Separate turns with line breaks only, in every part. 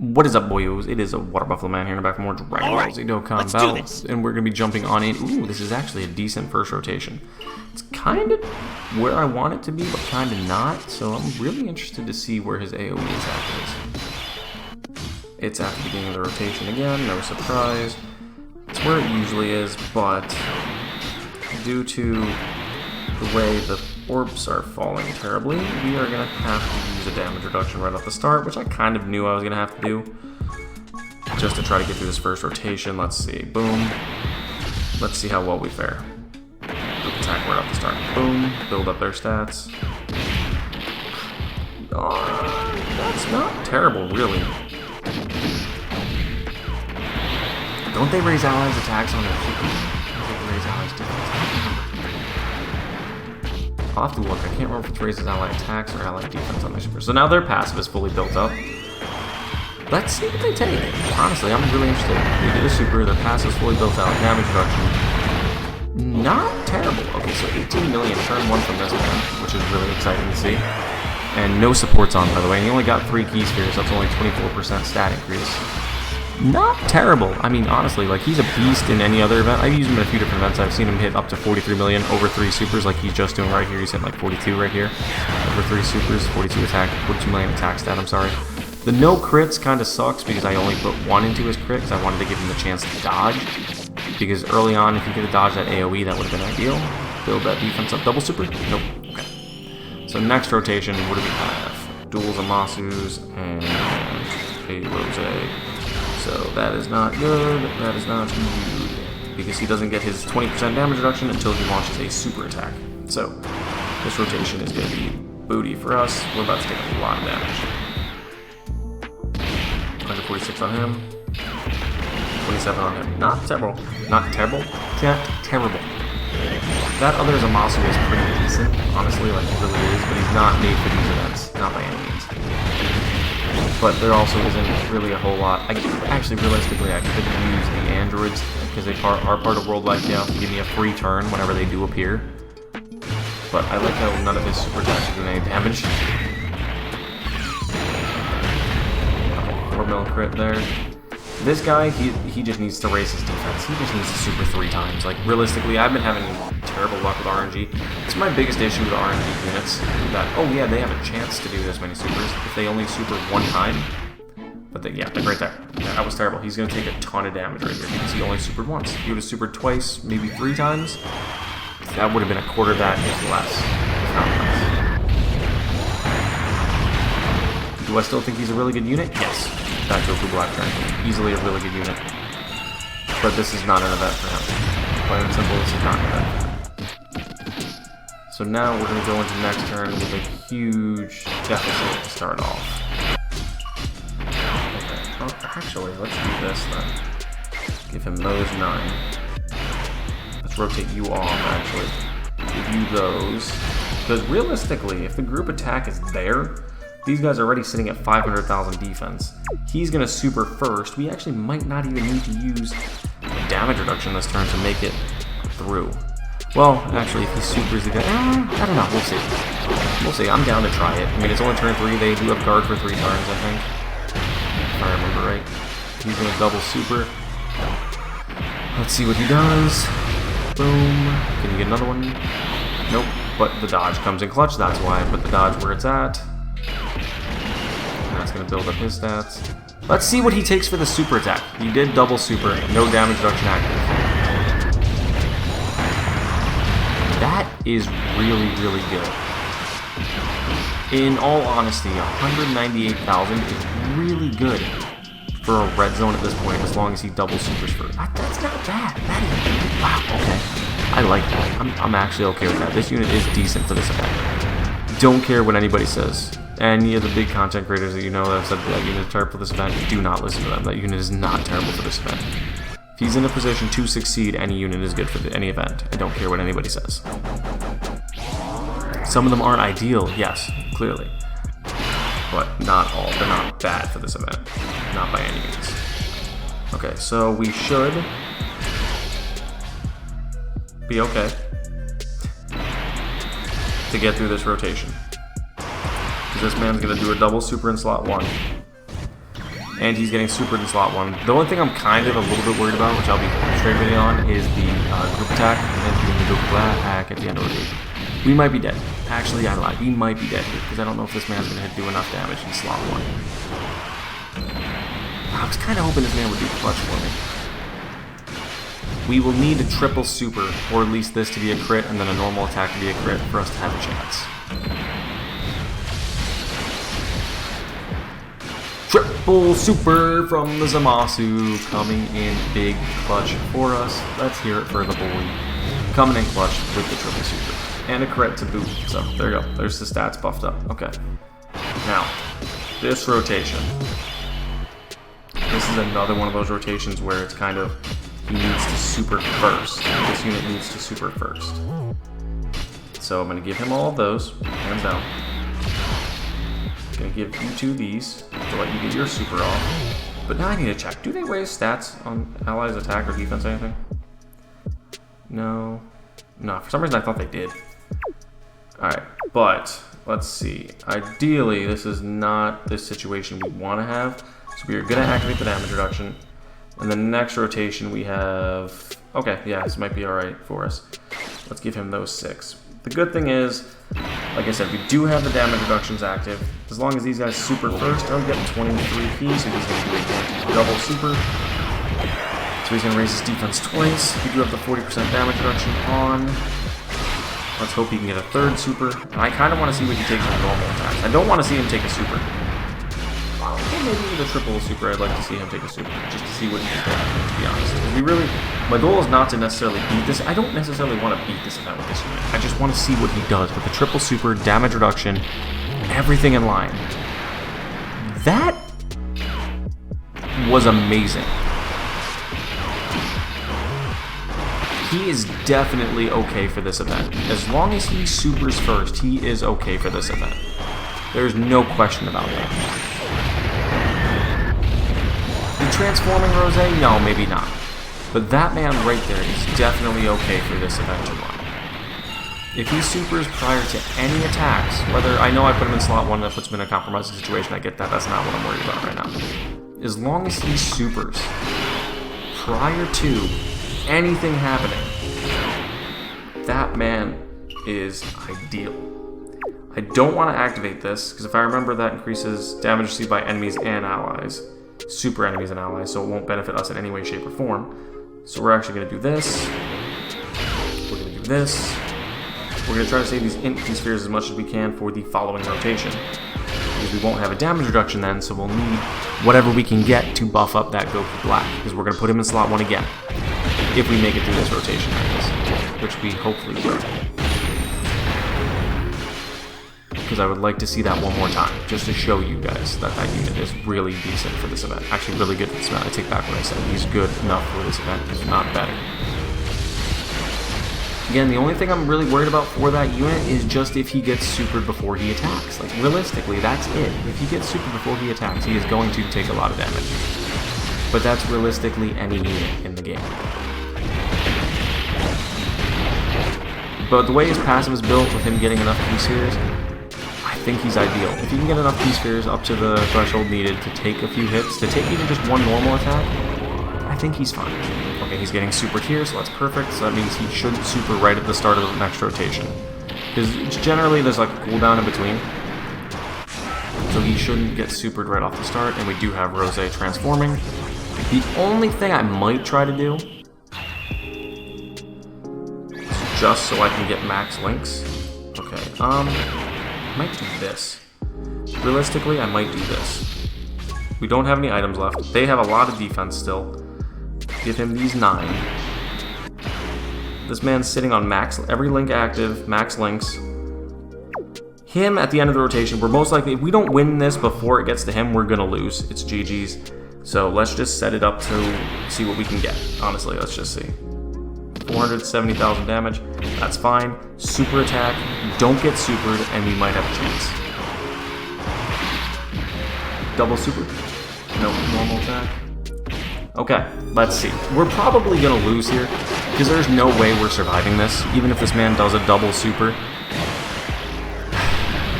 What is up, boyos? It is a Water Buffalo Man here in the back for more Dragon Ball Z Dokkan battles, and we're going to be jumping on in. Ooh, this is actually a decent first rotation. It's kind of where I want it to be, but kind of not, so I'm really interested to see where his AoE attack is. It's at the beginning of the rotation again, no surprise. It's where it usually is, but due to the way the orbs are falling terribly, we are going to have to use a damage reduction right off the start, which I kind of knew I was going to have to do, just to try to get through this first rotation. Let's see. Boom. Let's see how well we fare. Attack right off the start. Boom. Build up their stats. That's not terrible, really. Don't they raise allies' attacks on their super? They raise allies' defense. I'll have to look. I can't remember if it raises ally attacks or ally defense on their super. So now their passive is fully built up. Let's see what they take. Honestly, I'm really interested. They do the super, their passive is fully built out, damage reduction. Not terrible. Okay, so 18 million, turn 1 from this man, which is really exciting to see. And no supports on, by the way. He only got 3 key spheres, so that's only 24% stat increase. Not terrible. I mean, honestly, like, he's a beast in any other event. I've used him in a few different events. I've seen him hit up to 43 million over 3 supers, like he's just doing right here. He's hitting like 42 right here. Over 3 supers, 42 attack, 42 million attack stat, I'm sorry. The no crits kind of sucks because I only put 1 into his crit because I wanted to give him the chance to dodge. Because early on, if you could have dodged that AoE, that would have been ideal. Build that defense up. Double super? Nope. Okay. So next rotation, what do we have? Dual ZAMASUs and a Rose. So that is not good. That is not good. Because he doesn't get his 20% damage reduction until he launches a super attack. So this rotation is going to be booty for us. We're about to take a lot of damage. 146 on him. 27 on him. Not terrible. Not terrible. Not terrible. That other ZAMASU is pretty decent, honestly, like it really is, but he's not made for these events. Not by any means. But there also isn't really a whole lot. Actually, realistically, I could use the androids because they are part of Worldwide Chaos to give me a free turn whenever they do appear. But I like how none of his super attacks are doing any damage. 4 mil crit there. This guy, he just needs to raise his defense. He just needs to super 3 times. Like, realistically, I've been having terrible luck with RNG. It's my biggest issue with RNG units. That, oh yeah, they have a chance to do this many supers if they only super 1 time. But yeah, like right there. Yeah, that was terrible. He's going to take a ton of damage right here because he only supered once. If he would have supered twice, maybe 3 times, that would have been a quarter of that, if less. If not less. Do I still think he's a really good unit? Yes. That Goku Black Dragon. Easily a really good unit. But this is not an event for him. Plain and simple, this is not an event for him. So now we're going to go into next turn with a huge deficit to start off. Okay. Well, actually, let's do this then. Give him those 9. Let's rotate you off, actually. Give you those. Because realistically, if the group attack is there, these guys are already sitting at 500,000 defense. He's going to super first. We actually might not even need to use a damage reduction this turn to make it through. Well, actually, if he supers again, I don't know. We'll see. We'll see. I'm down to try it. I mean, it's only turn 3. They do have guard for 3 turns, I think. If I remember right. He's going to double super. Let's see what he does. Boom. Can you get another one? Nope. But the dodge comes in clutch. That's why I put the dodge where it's at. That's going to build up his stats. Let's see what he takes for the super attack. He did double super, no damage reduction active. That is really, really good. In all honesty, 198,000 is really good for a red zone at this point, as long as he double supers for. That's not bad. That is, wow, okay. I like that. I'm actually okay with that. This unit is decent for this event. Don't care what anybody says. Any of the big content creators that you know that have said that unit is terrible for this event, do not listen to them. That unit is not terrible for this event. If he's in a position to succeed, any unit is good for any event. I don't care what anybody says. Some of them aren't ideal, yes, clearly. But not all. They're not bad for this event. Not by any means. Okay, so we should be okay to get through this rotation. This man's going to do a double super in slot 1. And he's getting supered in slot 1. The only thing I'm kind of a little bit worried about, which I'll be straight video on, is the group attack and doing the group attack at the end of the rotation. We might be dead. Actually, I lied. We might be dead here, because I don't know if this man's going to do enough damage in slot 1. I was kind of hoping this man would do clutch for me. We will need a triple super, or at least this to be a crit, and then a normal attack to be a crit for us to have a chance. Triple super from the ZAMASU, coming in big clutch for us. Let's hear it for the boy. Coming in clutch with the triple super. And a crit to boot. So, there you go. There's the stats buffed up. Okay. Now, this rotation. This is another one of those rotations where it's kind of, he needs to super first. This unit needs to super first. So I'm going to give him all of those, hands down. I'm going to give you 2 of these to let you get your super off. But now I need to check. Do they raise stats on allies' attack or defense or anything? No. No, for some reason I thought they did. Alright, but let's see. Ideally, this is not the situation we want to have. So we are going to activate the damage reduction. And the next rotation we have... Okay, yeah, this might be alright for us. Let's give him those 6. The good thing is, like I said, we do have the damage reductions active. As long as these guys super first, they'll get 23 P, so he's going to do a double super. So he's going to raise his defense twice. We do have the 40% damage reduction on. Let's hope he can get a 3rd super. And I kind of want to see what he takes on normal attacks. I don't want to see him take a super. Well, maybe with a triple super, I'd like to see him take a super, just to see what he can do, to be honest. We really, my goal is not to necessarily beat this. I don't necessarily want to beat this event with this unit. I just want to see what he does with the triple super, damage reduction, everything in line. That was amazing. He is definitely okay for this event. As long as he supers first, he is okay for this event. There's no question about that. The transforming Rose? No, maybe not. But that man right there is definitely okay for this event to run. If he supers prior to any attacks, whether, I know I put him in slot 1, that puts him in a compromising situation, I get that, that's not what I'm worried about right now. As long as he supers prior to anything happening, that man is ideal. I don't want to activate this, because if I remember, that increases damage received by enemies and allies. Super enemies and allies, so it won't benefit us in any way, shape, or form. So we're actually going to do this. We're going to do this. We're going to try to save these P spheres as much as we can for the following rotation. Because we won't have a damage reduction then, so we'll need whatever we can get to buff up that Goku Black. Because we're going to put him in slot 1 again. If we make it through this rotation, which we hopefully will. Because I would like to see that one more time, just to show you guys that that unit is really decent for this event. Actually, really good for this event. I take back what I said. He's good enough for this event. He's not better. Again, the only thing I'm really worried about for that unit is just if he gets supered before he attacks. Like, realistically, that's it. If he gets supered before he attacks, he is going to take a lot of damage. But that's realistically any unit in the game. But the way his passive is built, with him getting enough P-spheres, I think he's ideal. If you can get enough P-spheres up to the threshold needed to take a few hits, to take even just one normal attack, I think he's fine. Okay, he's getting supered here, so that's perfect. So that means he shouldn't super right at the start of the next rotation. Because generally there's like a cooldown in between. So he shouldn't get supered right off the start, and we do have Rose transforming. The only thing I might try to do, just so I can get max links. Okay, I might do this. Realistically, I might do this. We don't have any items left. They have a lot of defense still. Give him these 9. This man's sitting on max, every link active, max links. Him at the end of the rotation, we're most likely, if we don't win this before it gets to him, we're gonna lose. It's GG's. So let's just set it up to see what we can get. Honestly, let's just see. 470,000 damage, that's fine. Super attack, don't get supered, and we might have a chance. Double super? No, normal attack. Okay, let's see. We're probably gonna lose here, because there's no way we're surviving this, even if this man does a double super.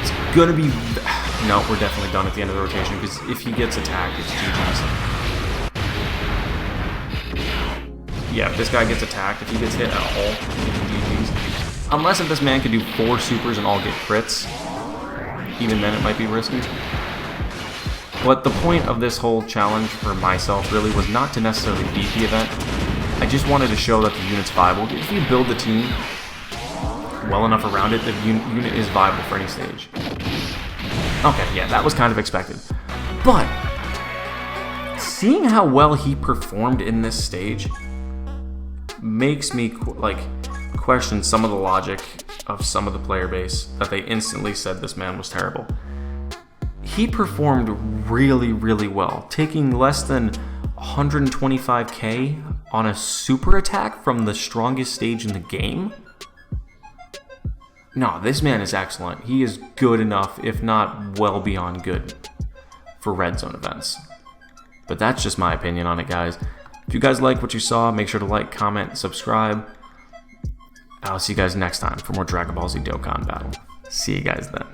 It's gonna be No, we're definitely done at the end of the rotation, because if he gets attacked, it's GG's. Yeah, if this guy gets attacked, if he gets hit at all, it's GG's. Unless if this man can do 4 supers and all get crits, even then it might be risky. But the point of this whole challenge for myself really was not to necessarily beat the event. I just wanted to show that the unit's viable. If you build the team well enough around it, the unit is viable for any stage. Okay, yeah, that was kind of expected. But seeing how well he performed in this stage makes me question some of the logic of some of the player base that they instantly said this man was terrible. He performed really, really well, taking less than 125k on a super attack from the strongest stage in the game. No, this man is excellent. He is good enough, if not well beyond good, for red zone events. But that's just my opinion on it, guys. If you guys like what you saw, make sure to like, comment, subscribe. I'll see you guys next time for more Dragon Ball Z Dokkan Battle. See you guys then.